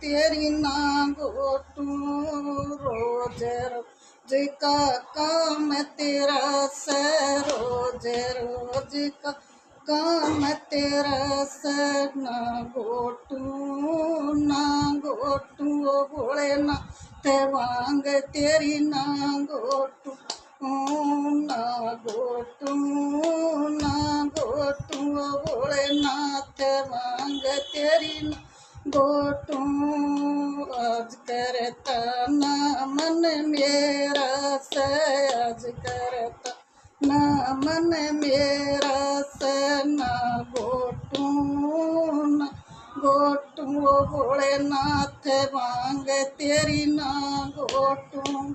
तेरी ना घोटू। रोज रोज का काम तेरा से, रोज रोज का काम तेरा से, ना घोटू ना घोटू। ओ भोलेनाथ वांग तेरी ना घोटू, ना घोटू ना घोटू। ओ भोलेनाथ वांग तेरी ना घोटू। आज करता ना मन मेरा से, आज करता ना मन मेरा से, ना घोटू ना घोटू। ओ भोलेनाथ वांग तेरी ना घोटू।